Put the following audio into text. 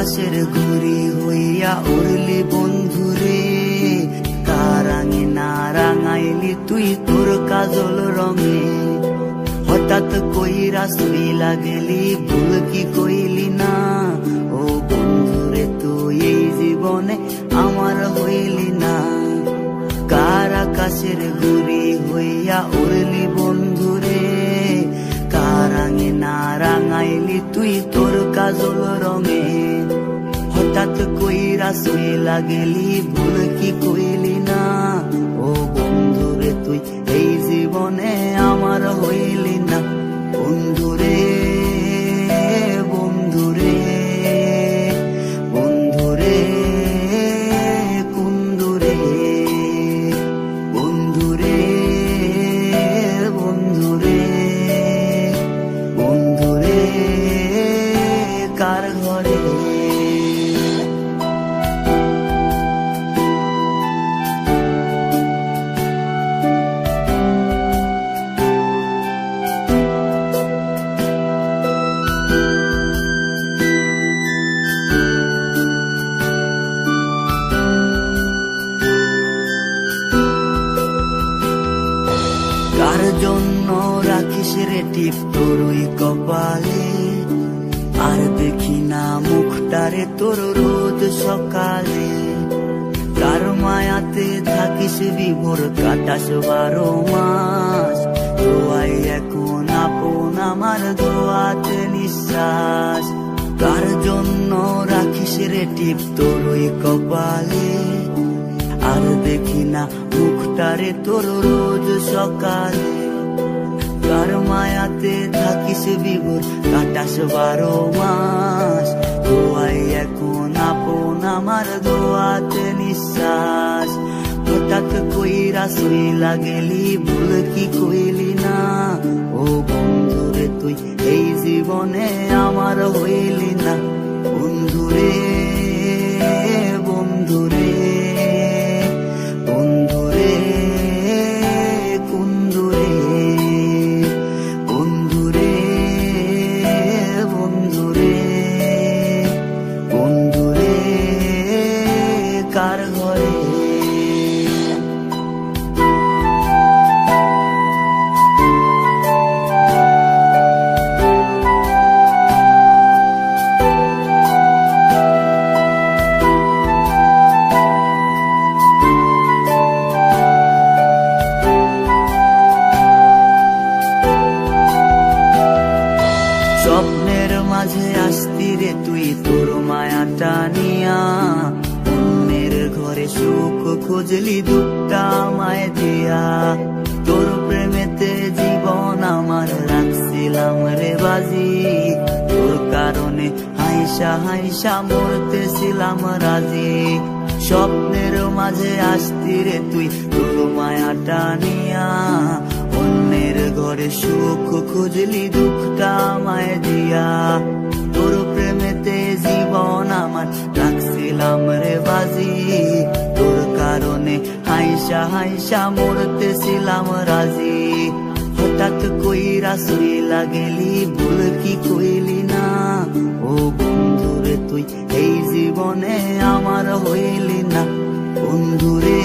আকাশের ঘুড়ি হইয়া উড়লি বন্ধুরে, কারাঙে না রাঙাইলি তুই তোর কাজল রঙে। হঠাৎ কইরা শুইলা গেলি, ভুল কি কইলি না? ও বন্ধুরে তুই এই জীবনে আমার হইলি না। কার আকাশের ঘুড়ি হইয়া উড়লি বন্ধুরে, কারাঙে না রাঙাইলি তুই তোর কাজল রঙে। হঠাৎ কইরা শুইলা গেলি, ভুল কি কইলি না? ও বন্ধুরে তুই এই জীবনে আমার হইলি না। বন্ধুরে বন্ধুরে বন্ধুরে কুন্দুরে, বন্ধুরে বন্ধুরে বন্ধুরে কার ঘরে। কার জন্য রাখিস রে টিপ তোর ওই কপালে, আর দেখি না মুখটারে তোর রোজ সকালে। কার মায়াতে থাকিস বিভোর, কাটাস 12 মাস, দোয়াই এখন আপন আমার দোয়াতে নিঃশ্বাস। কার জন্য রাখিস রে টিপ তোর ওই কপালে, আর দেখি না মুখটারে তোর রোজ সকালে। কার মায়াতে থাকিস বিভোর, কাটাস 12 মাস, দোয়াই এখন আপন আমার দোয়াতে নিঃশ্বাস। হঠাৎ কইরা শুইলা গেলি, ভুল কি কইলি না? ও বন্ধুরে তুই এই জীবনে আমার হইলি না। বন্ধুরে বন্ধুরে বন্ধুরে কুন্দুরে, বন্ধুরে বন্ধুরে বন্ধুরে কার ঘরে। স্বপ্নের মাঝে আসতি রে তুই তোর মায়াটা নিয়া, অন্যের ঘরে সুখ খুঁজলি দুঃখটা আমায় দিয়া। তোর প্রেমেতে জীবন আমার রাখছিলাম রে বাজি, তোর কারণে হাইসা হাইসা মরতেছিলাম রাজি। স্বপ্নের মাঝে আসতি রে তুই তোর মায়াটা নিয়া, অন্যের ঘরে সুখ খুঁজলি দুঃখটা আমায় দিয়া। তোর প্রেমেতে জীবন আমার রাখছিলাম রে বাজি, তোর কারণে হাইসা হাইসা মরতেছিলাম রাজি। হঠাৎ কইরা শুইলা গেলি, ভুল কি কইলি না? ও বন্ধুরে তুই এই জীবনে আমার হইলি না। বন্ধুরে